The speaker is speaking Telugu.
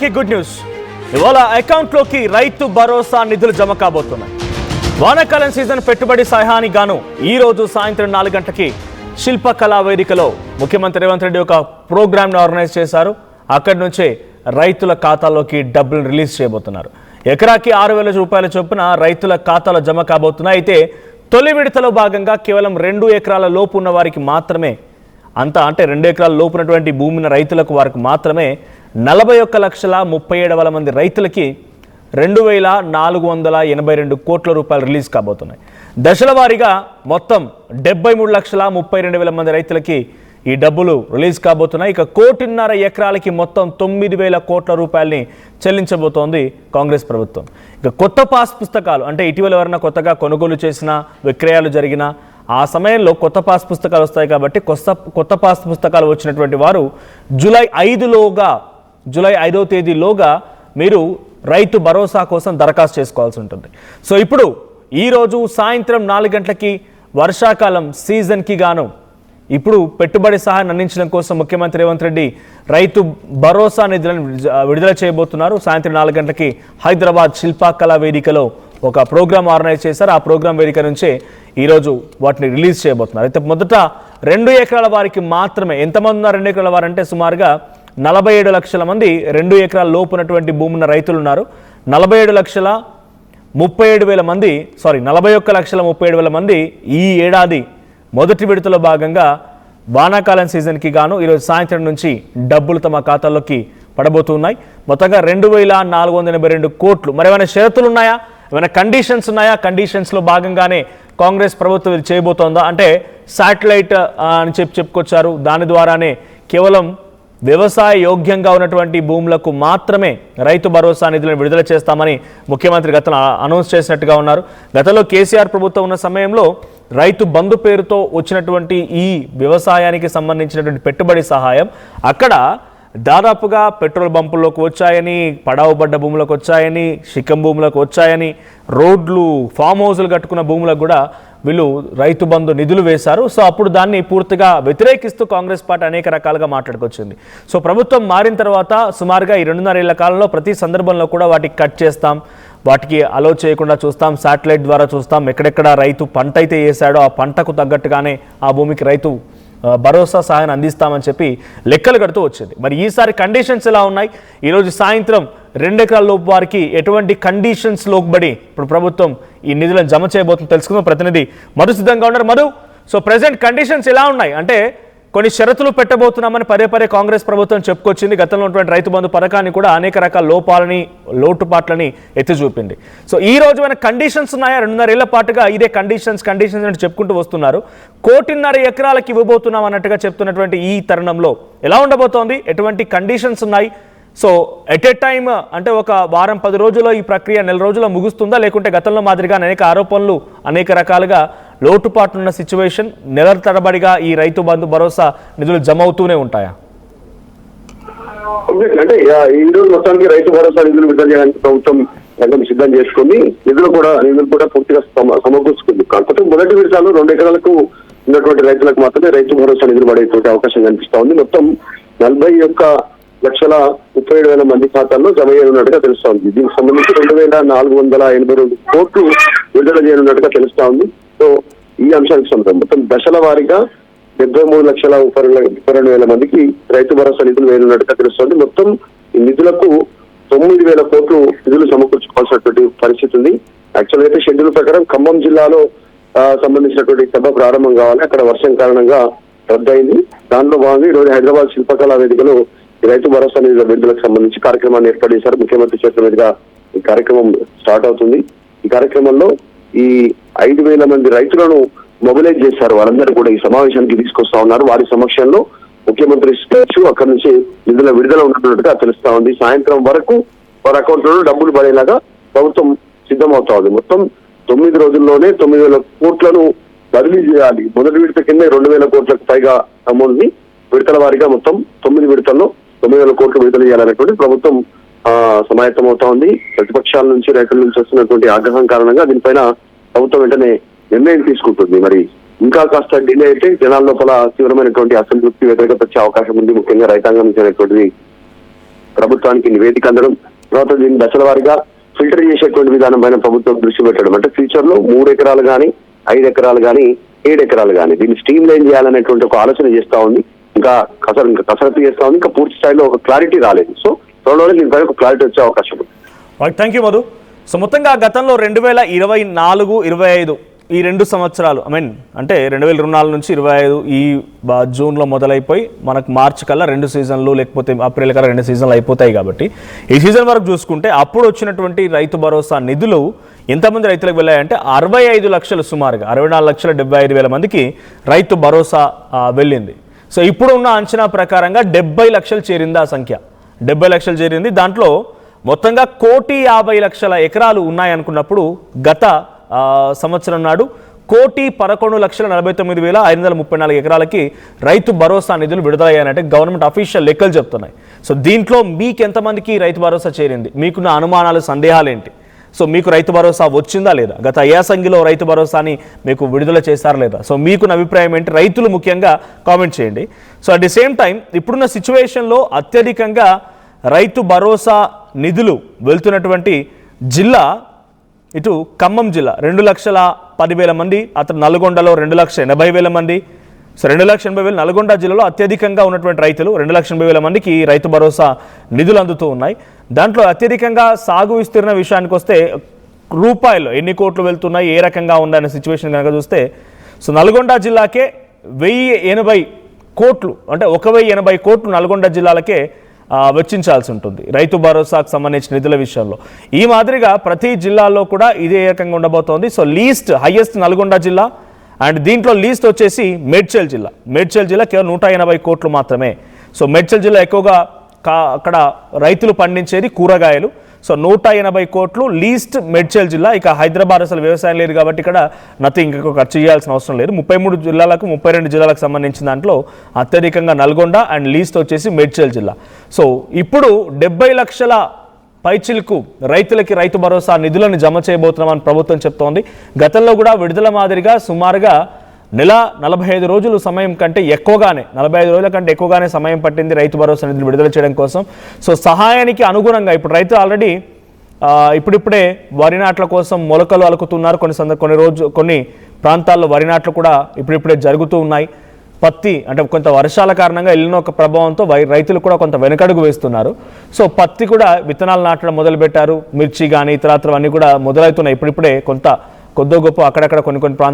రైతులకి గుడ్ న్యూస్. ఇవాళ అకౌంట్లోకి రైతు భరోసా నిధులు జమ కాబోతున్నాయి. వానాకాలం సీజన్ పెట్టుబడి సహాయానికి గాను ఈ రోజు సాయంత్రం 4 గంటలకి శిల్పకళా వేదికలో ముఖ్యమంత్రి రేవంత్ రెడ్డి ఒక ప్రోగ్రామ్ని ఆర్గనైజ్ చేశారు. అక్కడి నుంచే రైతుల ఖాతాల్లోకి డబ్బులు రిలీజ్ చేయబోతున్నారు. ఎకరాకి 6,000 రూపాయల చొప్పున రైతుల ఖాతాలో జమ కాబోతున్నాయి. అయితే తొలి విడతలో భాగంగా కేవలం 2 ఎకరాల లోపు ఉన్న వారికి మాత్రమే, అంటే 2 ఎకరాల లోపు ఉన్నటువంటి భూమిని రైతులకు వారికి మాత్రమే 41,37,000 మంది రైతులకి 2,482 కోట్ల రూపాయలు రిలీజ్ కాబోతున్నాయి. దశల వారీగా మొత్తం 73,32,000 మంది రైతులకి ఈ డబ్బులు రిలీజ్ కాబోతున్నాయి. ఇక 1.5 ఎకరాలకి మొత్తం 9,000 కోట్ల రూపాయలని చెల్లించబోతోంది కాంగ్రెస్ ప్రభుత్వం. ఇక కొత్త పాస్ పుస్తకాలు, అంటే ఇటీవల ఎవరైనా కొత్తగా కొనుగోలు చేసిన విక్రయాలు జరిగిన ఆ సమయంలో కొత్త పాస్ పుస్తకాలు వస్తాయి కాబట్టి కొత్త పాస్ పుస్తకాలు వచ్చినటువంటి వారు జూలై 5వ తేదీలోగా మీరు రైతు భరోసా కోసం దరఖాస్తు చేసుకోవాల్సి ఉంటుంది. సో ఇప్పుడు ఈరోజు సాయంత్రం 4 గంటలకి వర్షాకాలం సీజన్కి గాను ఇప్పుడు పెట్టుబడి సహాయం అందించడం కోసం ముఖ్యమంత్రి రేవంత్ రెడ్డి రైతు భరోసా నిధులను విడుదల చేయబోతున్నారు. సాయంత్రం 4 గంటలకి హైదరాబాద్ శిల్పకళా వేదికలో ఒక ప్రోగ్రామ్ ఆర్గనైజ్ చేశారు. ఆ ప్రోగ్రామ్ వేదిక నుంచే ఈరోజు వాటిని రిలీజ్ చేయబోతున్నారు. అయితే మొదట 2 ఎకరాల వారికి మాత్రమే, ఎంతమంది ఉన్నారు 2 ఎకరాల వారు అంటే సుమారుగా 47 లక్షల మంది 2 ఎకరాల లోపు ఉన్నటువంటి భూమి ఉన్న రైతులు ఉన్నారు. 41,37,000 మంది ఈ ఏడాది మొదటి విడతలో భాగంగా వానాకాలం సీజన్కి గాను ఈరోజు సాయంత్రం నుంచి డబ్బులు తమ ఖాతాల్లోకి పడబోతున్నాయి. మొత్తంగా 2,482 కోట్లు. మరి ఏమైనా షరతులు ఉన్నాయా, ఏమైనా కండిషన్స్ ఉన్నాయా? కండిషన్స్లో భాగంగానే కాంగ్రెస్ ప్రభుత్వం ఇది చేయబోతోందా అంటే శాటిలైట్ అని చెప్పుకొచ్చారు. దాని ద్వారానే కేవలం వ్యవసాయ యోగ్యంగా ఉన్నటువంటి భూములకు మాత్రమే రైతు భరోసా నిధులను విడుదల చేస్తామని ముఖ్యమంత్రి గతంలో అనౌన్స్ చేసినట్టుగా ఉన్నారు. గతంలో కేసీఆర్ ప్రభుత్వం ఉన్న సమయంలో రైతు బంధు పేరుతో వచ్చినటువంటి ఈ వ్యవసాయానికి సంబంధించినటువంటి పెట్టుబడి సహాయం అక్కడ దాదాపుగా పెట్రోల్ బంపుల్లోకి వచ్చాయని, పడావుబడ్డ భూములకు వచ్చాయని, శిఖం భూములకు వచ్చాయని, రోడ్లు, ఫామ్ హౌజులు కట్టుకున్న భూములకు కూడా వీళ్ళు రైతు బంధు నిధులు వేశారు. సో అప్పుడు దాన్ని పూర్తిగా వ్యతిరేకిస్తూ కాంగ్రెస్ పార్టీ అనేక రకాలుగా మాట్లాడుకొచ్చింది. సో ప్రభుత్వం మారిన తర్వాత సుమారుగా ఈ 2.5 ఏళ్ల కాలంలో ప్రతి సందర్భంలో కూడా వాటికి కట్ చేస్తాం, వాటికి అలో చేయకుండా చూస్తాం, శాటిలైట్ ద్వారా చూస్తాం, ఎక్కడెక్కడ రైతు పంట అయితే వేసాడో ఆ పంటకు తగ్గట్టుగానే ఆ భూమికి రైతు భరోసా సహాయాన్ని అందిస్తామని చెప్పి లెక్కలు కడుతూ వచ్చింది. మరి ఈసారి కండిషన్స్ ఎలా ఉన్నాయి? ఈరోజు సాయంత్రం 2 ఎకరాల లోపు వారికి ఎటువంటి కండిషన్స్ లోబడి ఇప్పుడు ప్రభుత్వం ఈ నిధులను జమ చేయబోతుందో తెలుసుకుందాం. ప్రతినిధి మధు సిద్ధంగా ఉన్నారు. మధు, సో ప్రెసెంట్ కండిషన్స్ ఎలా ఉన్నాయి? అంటే కొన్ని షరతులు పెట్టబోతున్నామని పదే కాంగ్రెస్ ప్రభుత్వం చెప్పుకొచ్చింది. గతంలో ఉన్నటువంటి రైతు బంధు పథకాన్ని కూడా అనేక రకాల లోటుపాట్లని ఎత్తి చూపింది. సో ఈ రోజు ఏమైనా కండిషన్స్ ఉన్నాయా? 2.5 ఏళ్ల పాటుగా ఇదే కండిషన్స్ అంటే చెప్పుకుంటూ వస్తున్నారు. 1.5 ఎకరాలకి ఇవ్వబోతున్నాం అన్నట్టుగా చెప్తున్నటువంటి ఈ తరుణంలో ఎలా ఉండబోతోంది? ఎటువంటి కండిషన్స్ ఉన్నాయి? సో ఎట్ ఏ టైమ్ అంటే ఒక వారం 10 రోజుల్లో ఈ ప్రక్రియ 1 రోజుల్లో ముగుస్తుందా, లేకుంటే గతంలో మాదిరిగా అనేక ఆరోపణలు అనేక రకాలుగా లోటుపాట్లున్న సిచ్యువేషన్ నెలల తరబడిగా ఈ రైతు బంధు భరోసా నిధులు జమ అవుతూనే ఉంటాయా? అంటే ఈ రోజు మొత్తానికి రైతు భరోసా నిధులు విడుదల చేయడానికి ప్రభుత్వం రంగం సిద్ధం చేసుకుంది. నిధులు కూడా పూర్తిగా సమకూర్చుకుంది. కాకపోతే మొదటి విడతలో 2 ఎకరాలకు ఉన్నటువంటి రైతులకు మాత్రమే రైతు భరోసా నిధులు పడేటువంటి అవకాశం కనిపిస్తా ఉంది. మొత్తం 41,37,000 మంది ఖాతాల్లో జమ చేయనున్నట్టుగా తెలుస్తా ఉంది. దీనికి సంబంధించి 2,482 కోట్లు విడుదల చేయనున్నట్టుగా తెలుస్తా ఉంది. సో ఈ అంశానికి సంబంధించి మొత్తం దశల వారీగా 73,32,000 మందికి రైతు భరోసా నిధులు వేయనున్నట్టుగా తెలుస్తోంది. మొత్తం ఈ నిధులకు 9,000 కోట్లు నిధులు సమకూర్చుకోవాల్సినటువంటి పరిస్థితి ఉంది. యాక్చువల్ అయితే షెడ్యూల్ ప్రకారం ఖమ్మం జిల్లాలో సంబంధించినటువంటి సభ ప్రారంభం కావాలి. అక్కడ వర్షం కారణంగా రద్దయింది. దానిలో భాగంగా ఈరోజు హైదరాబాద్ శిల్పకళా వేదికలో ఈ రైతు భరోసా నిధుల విడుదలకు సంబంధించి కార్యక్రమాన్ని ఏర్పాటు చేశారు. ముఖ్యమంత్రి చేతుల మీదుగా ఈ కార్యక్రమం స్టార్ట్ అవుతుంది. ఈ కార్యక్రమంలో ఈ 5,000 మంది రైతులను మొబిలైజ్ చేశారు. వాళ్ళందరూ కూడా ఈ సమావేశానికి తీసుకొస్తా ఉన్నారు. వారి సమక్షంలో ముఖ్యమంత్రి స్పీచ్, అక్కడి నుంచి నిధుల విడుదల ఉన్నట్టుగా తెలుస్తా ఉంది. సాయంత్రం వరకు వారి అకౌంట్లో డబ్బులు పడేలాగా ప్రభుత్వం సిద్ధమవుతా ఉంది. మొత్తం 9 రోజుల్లోనే 9,000 కోట్లను బదిలీ చేయాలి. మొదటి విడత కింద 2,000 కోట్లకు పైగా అమౌంట్ ని విడతల వారీగా మొత్తం 9 విడతల్లో 9,000 కోట్లు విడుదల చేయాలనేటువంటి ప్రభుత్వం సమాయత్తం అవుతా ఉంది. ప్రతిపక్షాల నుంచి, రైతుల నుంచి వస్తున్నటువంటి ఆగ్రహం కారణంగా దీనిపైన ప్రభుత్వం వెంటనే నిర్ణయం తీసుకుంటుంది. మరి ఇంకా కాస్త డిలే అయితే జనాల లోపల తీవ్రమైనటువంటి అసంతృప్తి, వ్యతిరేకత వచ్చే అవకాశం ఉంది. ముఖ్యంగా రైతాంగం నుంచి అనేటువంటిది ప్రభుత్వానికి నివేదిక అందడం, తర్వాత దీన్ని దశల వారీగా ఫిల్టర్ చేసేటువంటి విధానం పైన ప్రభుత్వం దృష్టి పెట్టడం. అంటే ఫ్యూచర్ లో 3 ఎకరాలు కానీ 5 ఎకరాలు కానీ 7 ఎకరాలు కానీ దీన్ని స్ట్రీమ్ లైన్ చేయాలనేటువంటి ఒక ఆలోచన చేస్తా ఉంది. ఇంకా కసరత్తు చేస్తా ఉంది. ఇంకా పూర్తి స్థాయిలో ఒక క్లారిటీ రాలేదు. సో త్వరలోనే దీనిపైన ఒక క్లారిటీ వచ్చే అవకాశం ఉంది. Thank you Madhu. సో మొత్తంగా గతంలో 2024-25 ఈ 2 సంవత్సరాలు అంటే 2024 నుంచి 25 ఈ జూన్లో మొదలైపోయి మనకు మార్చి కల్లా 2 సీజన్లు లేకపోతే ఏప్రిల్ కల్లా 2 సీజన్లు అయిపోతాయి. కాబట్టి ఈ సీజన్ వరకు చూసుకుంటే అప్పుడు వచ్చినటువంటి రైతు భరోసా నిధులు ఎంతమంది రైతులకు వెళ్ళాయంటే 65 లక్షలు, సుమారుగా 64,75,000 మందికి రైతు భరోసా వెళ్ళింది. సో ఇప్పుడు ఉన్న అంచనా ప్రకారంగా 70 లక్షలు చేరింది. ఆ సంఖ్య 70 లక్షలు చేరింది. దాంట్లో మొత్తంగా 1,50,00,000 ఎకరాలు ఉన్నాయనుకున్నప్పుడు గత సంవత్సరం నాడు 1,11,49,534 ఎకరాలకి రైతు భరోసా నిధులు విడుదలయ్యాయంటే గవర్నమెంట్ అఫీషియల్ లెక్కలు చెప్తున్నాయి. సో దీంట్లో మీకు ఎంతమందికి రైతు భరోసా చేరింది, మీకున్న అనుమానాలు, సందేహాలు ఏంటి? సో మీకు రైతు భరోసా వచ్చిందా లేదా? గత యాసంగిలో రైతు భరోసాని మీకు విడుదల చేస్తారా లేదా? సో మీకున్న అభిప్రాయం ఏంటి? రైతులు ముఖ్యంగా కామెంట్ చేయండి. So at the same time ఇప్పుడున్న సిచ్యువేషన్లో అత్యధికంగా రైతు భరోసా నిధులు వెళ్తున్నటువంటి జిల్లా ఇటు ఖమ్మం జిల్లా 2,10,000 మంది, అతను నల్గొండలో 2,80,000 మంది. సో 2,80,000 నల్గొండ జిల్లాలో అత్యధికంగా ఉన్నటువంటి రైతులు 2,80,000 మందికి రైతు భరోసా నిధులు అందుతూ ఉన్నాయి. దాంట్లో అత్యధికంగా సాగు విస్తీర్ణ విషయానికి వస్తే రూపాయలు ఎన్ని కోట్లు వెళ్తున్నాయి, ఏ రకంగా ఉందనే సిచ్యువేషన్ కనుక చూస్తే సో నల్గొండ జిల్లాకే 1,080 కోట్లు, అంటే 1,080 కోట్లు నల్గొండ జిల్లాలకే వెచ్చించాల్సి ఉంటుంది రైతు భరోసాకు సంబంధించిన నిధుల విషయంలో. ఈ మాదిరిగా ప్రతి జిల్లాలో కూడా ఇదే రకంగా ఉండబోతోంది. సో హైయెస్ట్ నల్గొండ జిల్లా, అండ్ దీంట్లో లీస్ట్ వచ్చేసి మేడ్చల్ జిల్లా కేవలం 180 కోట్లు మాత్రమే. సో మేడ్చల్ జిల్లా ఎక్కువగా అక్కడ రైతులు పండించేది కూరగాయలు. సో 180 కోట్లు లీస్ట్ మేడ్చల్ జిల్లా. ఇక హైదరాబాద్ అసలు వ్యవసాయం లేదు కాబట్టి ఇక్కడ నథింగ్, ఇంకొక ఖర్చు చేయాల్సిన అవసరం లేదు. 33 జిల్లాలకు 32 జిల్లాలకు సంబంధించిన దాంట్లో అత్యధికంగా నల్గొండ అండ్ లీస్ట్ వచ్చేసి మేడ్చల్ జిల్లా. సో ఇప్పుడు 70 లక్షల పైచిలకు రైతులకి రైతు భరోసా నిధులను జమ చేయబోతున్నామని ప్రభుత్వం చెప్తోంది. గతంలో కూడా విడుదల మాదిరిగా సుమారుగా నెల 45 రోజులు సమయం కంటే ఎక్కువగానే 45 రోజుల కంటే ఎక్కువగానే సమయం పట్టింది రైతు భరోసా నిధులు విడుదల చేయడం కోసం. సో సహాయానికి అనుగుణంగా ఇప్పుడు రైతులు ఆల్రెడీ ఇప్పుడిప్పుడే వరి నాట్ల కోసం మొలకలు అలుకుతున్నారు. కొన్ని ప్రాంతాల్లో వరి నాట్లు కూడా ఇప్పుడిప్పుడే జరుగుతూ ఉన్నాయి. పత్తి అంటే కొంత వర్షాల కారణంగా ఎల్లినో ఒక ప్రభావంతో రైతులు కూడా కొంత వెనకడుగు వేస్తున్నారు. సో పత్తి కూడా విత్తనాలు నాటడం మొదలుపెట్టారు. మిర్చి కానీ ఇతరత్రవన్నీ కూడా మొదలవుతున్నాయి. ఇప్పుడిప్పుడే కొద్దో గొప్ప అక్కడక్కడ కొన్ని ప్రాంతాలు